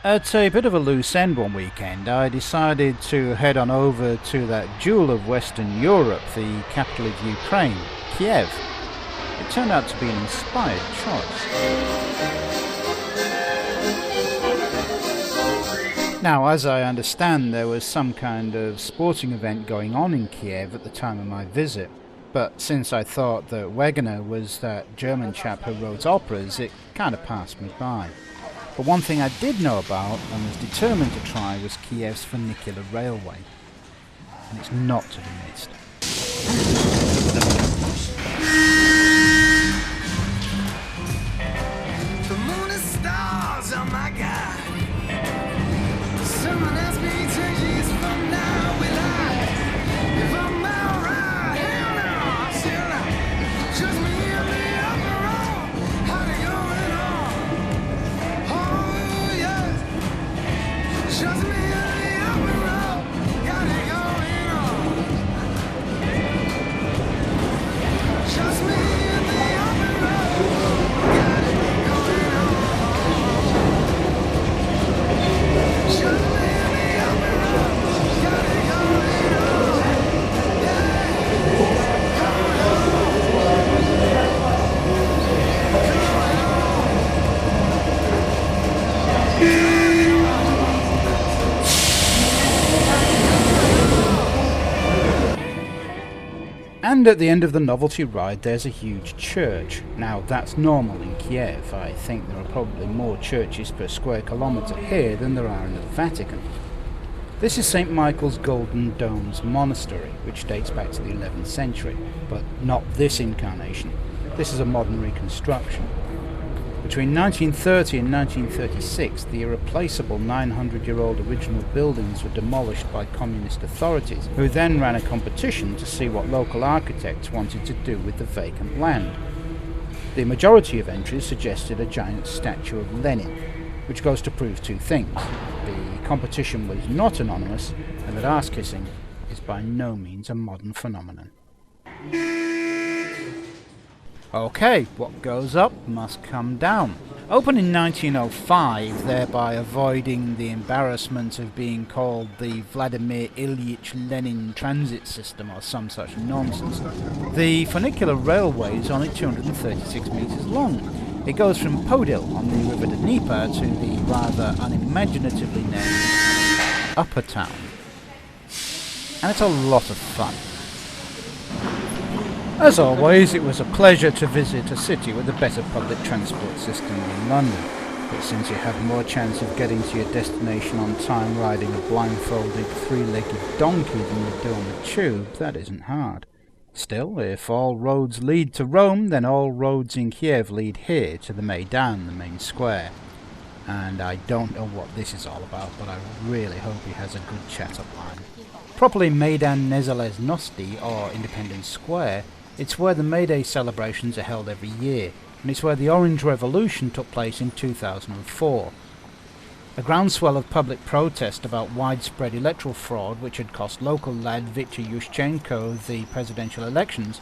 At a bit of a loose end one weekend, I decided to head on over to that jewel of Western Europe, the capital of Ukraine, Kiev. It turned out to be an inspired choice. Now, as I understand, there was some kind of sporting event going on in Kiev at the time of my visit, but since I thought that Wegener was that German chap who wrote operas, it kind of passed me by. But one thing I did know about and was determined to try was Kiev's funicular railway, and it's not to be missed. The moon and stars, oh my God. Someone asked me 10 years from now, will I? If I'm alright, hell no, still not. Just me and the upper road, how they going on? Oh yes, just me and the upper road, got it going on. Just me and the upper road, got it going on. Just me and the upper road, got it going on. And at the end of the novelty ride there's a huge church. Now that's normal in Kiev. I think there are probably more churches per square kilometre here than there are in the Vatican. This is St. Michael's Golden Domes Monastery, which dates back to the 11th century, but not this incarnation. This is a modern reconstruction. Between 1930 and 1936, the irreplaceable 900-year-old original buildings were demolished by communist authorities, who then ran a competition to see what local architects wanted to do with the vacant land. The majority of entries suggested a giant statue of Lenin, which goes to prove two things. The competition was not anonymous, and that arse-kissing is by no means a modern phenomenon. Okay, what goes up must come down. Opened in 1905, thereby avoiding the embarrassment of being called the Vladimir Ilyich Lenin Transit System or some such nonsense, the funicular railway is only 236 metres long. It goes from Podil on the river Dnieper to the rather unimaginatively named Upper Town. And it's a lot of fun. As always, it was a pleasure to visit a city with a better public transport system than London, but since you have more chance of getting to your destination on time riding a blindfolded three-legged donkey than you do on the tube, that isn't hard. Still, if all roads lead to Rome, then all roads in Kiev lead here to the Maidan, the main square. And I don't know what this is all about, but I really hope he has a good chat-up line. Properly Maidan Nezalezhnosti, or Independence Square, it's where the May Day celebrations are held every year, and it's where the Orange Revolution took place in 2004. A groundswell of public protest about widespread electoral fraud which had cost local lad Viktor Yushchenko the presidential elections,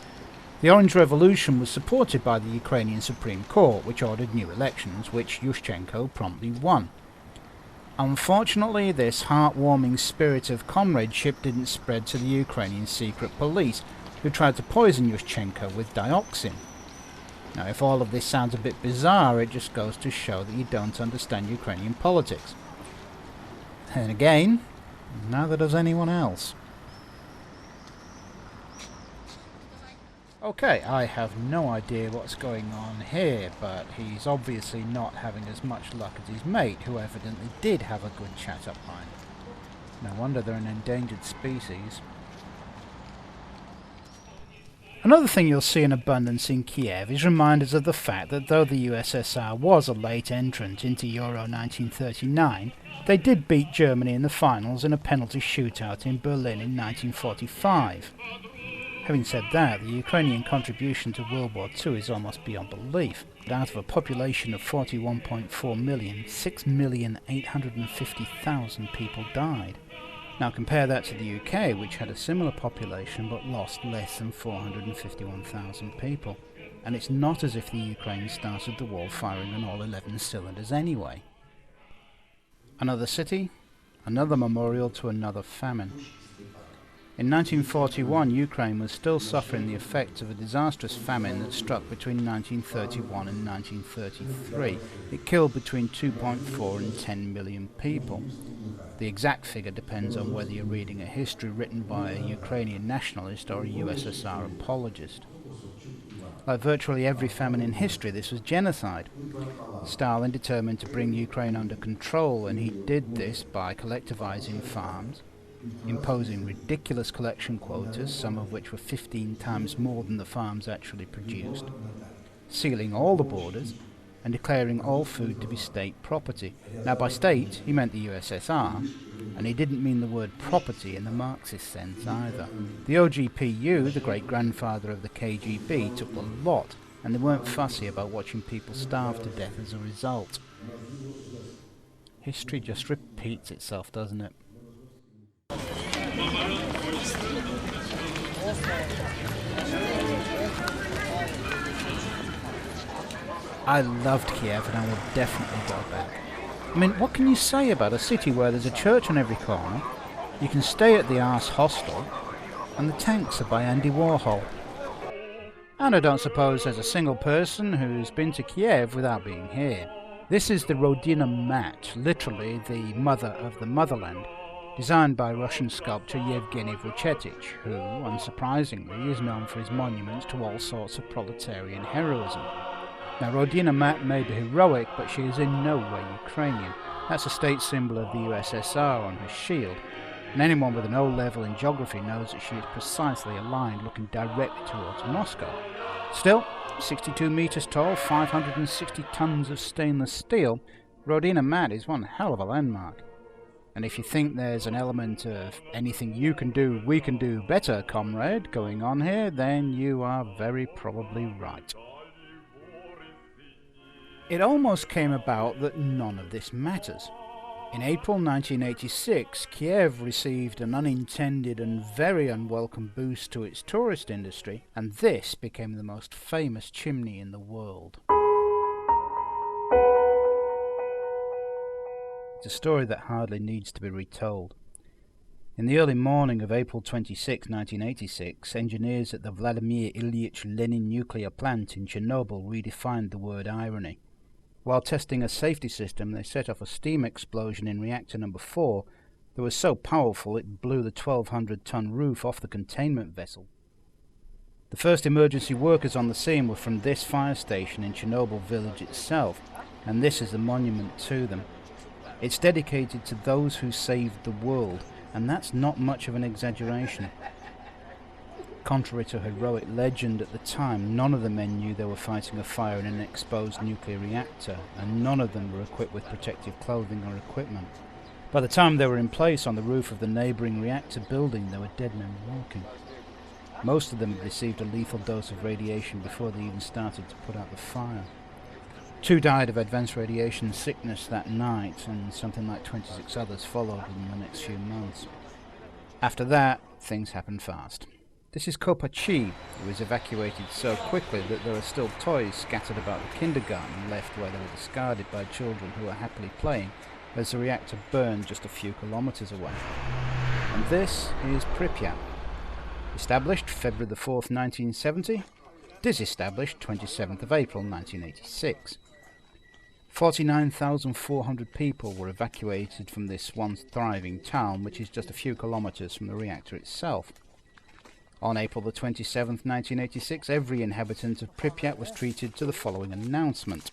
the Orange Revolution was supported by the Ukrainian Supreme Court, which ordered new elections, which Yushchenko promptly won. Unfortunately, this heartwarming spirit of comradeship didn't spread to the Ukrainian secret police, who tried to poison Yushchenko with dioxin. Now, if all of this sounds a bit bizarre, it just goes to show that you don't understand Ukrainian politics. And again, neither does anyone else. Okay, I have no idea what's going on here, but he's obviously not having as much luck as his mate, who evidently did have a good chat-up line. No wonder they're an endangered species. Another thing you'll see in abundance in Kiev is reminders of the fact that though the USSR was a late entrant into Euro 1939, they did beat Germany in the finals in a penalty shootout in Berlin in 1945. Having said that, the Ukrainian contribution to World War II is almost beyond belief. Out of a population of 41.4 million, 6,850,000 people died. Now compare that to the UK, which had a similar population but lost less than 451,000 people. And it's not as if the Ukraine started the war firing on all 11 cylinders anyway. Another city, another memorial to another famine. In 1941, Ukraine was still suffering the effects of a disastrous famine that struck between 1931 and 1933. It killed between 2.4 and 10 million people. The exact figure depends on whether you're reading a history written by a Ukrainian nationalist or a USSR apologist. Like virtually every famine in history, this was genocide. Stalin determined to bring Ukraine under control, and he did this by collectivizing farms, imposing ridiculous collection quotas, some of which were 15 times more than the farms actually produced, sealing all the borders, and declaring all food to be state property. Now by state, he meant the USSR, and he didn't mean the word property in the Marxist sense either. The OGPU, the great-grandfather of the KGB, took the lot, and they weren't fussy about watching people starve to death as a result. History just repeats itself, doesn't it? I loved Kiev and I will definitely go back. I mean, what can you say about a city where there's a church on every corner, you can stay at the Ars Hostel, and the tanks are by Andy Warhol? And I don't suppose there's a single person who's been to Kiev without being here. This is the Rodina Mat, literally the mother of the motherland, designed by Russian sculptor Yevgeny Vuchetich, who, unsurprisingly, is known for his monuments to all sorts of proletarian heroism. Now, Rodina Mat may be heroic, but she is in no way Ukrainian. That's a state symbol of the USSR on her shield, and anyone with an O level in geography knows that she is precisely aligned, looking directly towards Moscow. Still, 62 meters tall, 560 tons of stainless steel, Rodina Mat is one hell of a landmark. And if you think there's an element of anything you can do, we can do better, comrade, going on here, then you are very probably right. It almost came about that none of this matters. In April 1986, Kiev received an unintended and very unwelcome boost to its tourist industry, and this became the most famous chimney in the world. It's a story that hardly needs to be retold. In the early morning of April 26, 1986, engineers at the Vladimir Ilyich Lenin nuclear plant in Chernobyl redefined the word irony. While testing a safety system, they set off a steam explosion in reactor number 4 that was so powerful it blew the 1,200-ton roof off the containment vessel. The first emergency workers on the scene were from this fire station in Chernobyl village itself, and this is the monument to them. It's dedicated to those who saved the world, and that's not much of an exaggeration. Contrary to heroic legend at the time, none of the men knew they were fighting a fire in an exposed nuclear reactor, and none of them were equipped with protective clothing or equipment. By the time they were in place on the roof of the neighbouring reactor building, they were dead men walking. Most of them had received a lethal dose of radiation before they even started to put out the fire. 2 died of advanced radiation sickness that night, and something like 26 others followed in the next few months. After that, things happened fast. This is Kopachi, who was evacuated so quickly that there are still toys scattered about the kindergarten left where they were discarded by children who were happily playing as the reactor burned just a few kilometers away. And this is Pripyat. Established February the 4th, 1970, disestablished 27th of April, 1986. 49,400 people were evacuated from this once thriving town, which is just a few kilometers from the reactor itself. On April the 27th, 1986, every inhabitant of Pripyat was treated to the following announcement.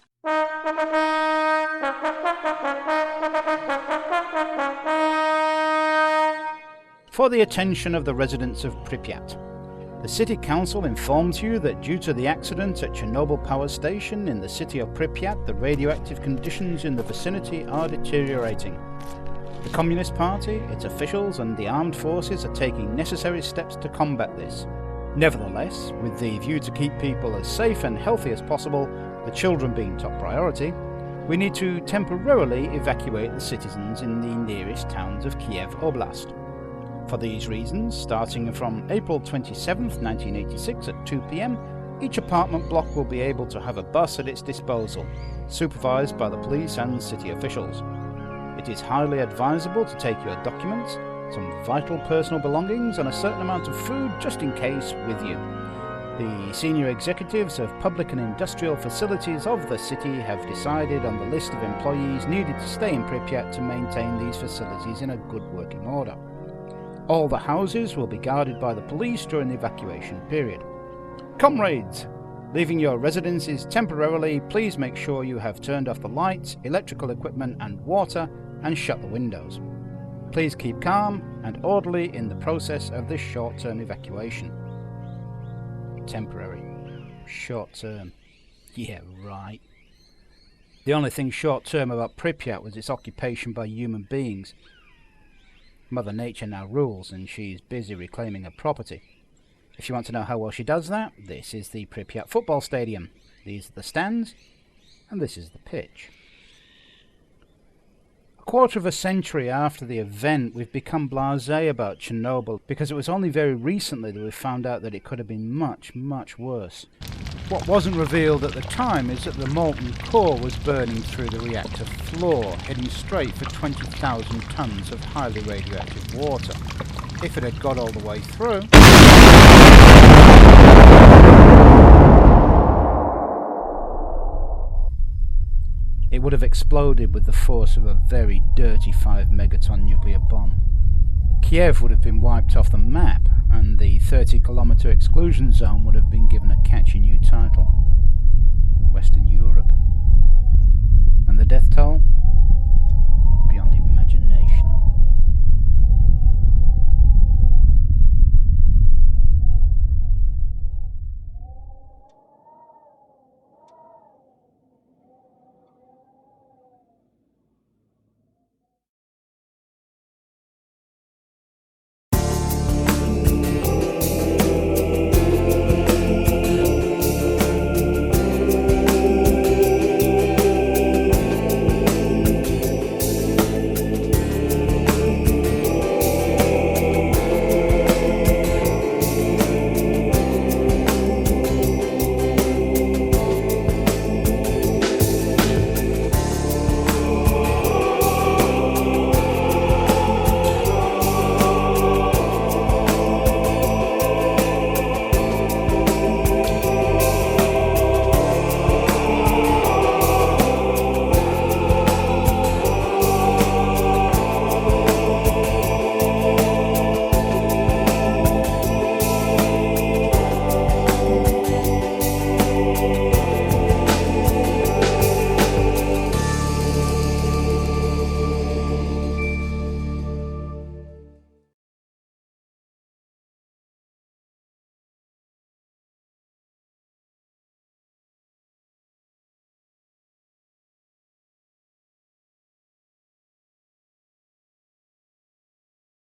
For the attention of the residents of Pripyat, the City Council informs you that due to the accident at Chernobyl Power Station in the city of Pripyat, the radioactive conditions in the vicinity are deteriorating. The Communist Party, its officials and the armed forces are taking necessary steps to combat this. Nevertheless, with the view to keep people as safe and healthy as possible, the children being top priority, we need to temporarily evacuate the citizens in the nearest towns of Kiev Oblast. For these reasons, starting from April 27th, 1986 at 2 p.m, each apartment block will be able to have a bus at its disposal, supervised by the police and city officials. It it is highly advisable to take your documents, some vital personal belongings, and a certain amount of food just in case with you. The senior executives of public and industrial facilities of the city have decided on the list of employees needed to stay in Pripyat to maintain these facilities in a good working order. All the houses will be guarded by the police during the evacuation period. Comrades, leaving your residences temporarily, please make sure you have turned off the lights, electrical equipment and water, and shut the windows. Please keep calm and orderly in the process of this short-term evacuation. Temporary. Short-term. Yeah, right. The only thing short-term about Pripyat was its occupation by human beings. Mother Nature now rules, and she's busy reclaiming her property. If you want to know how well she does that, this is the Pripyat football stadium. These are the stands, and this is the pitch. A quarter of a century after the event, we've become blasé about Chernobyl because it was only very recently that we found out that it could have been much, much worse. What wasn't revealed at the time is that the molten core was burning through the reactor floor, heading straight for 20,000 tons of highly radioactive water. If it had got all the way through, it would have exploded with the force of a very dirty 5 megaton nuclear bomb. Kiev would have been wiped off the map, and the 30-kilometre exclusion zone would have been given a catchy new title: Western Europe. And the death toll?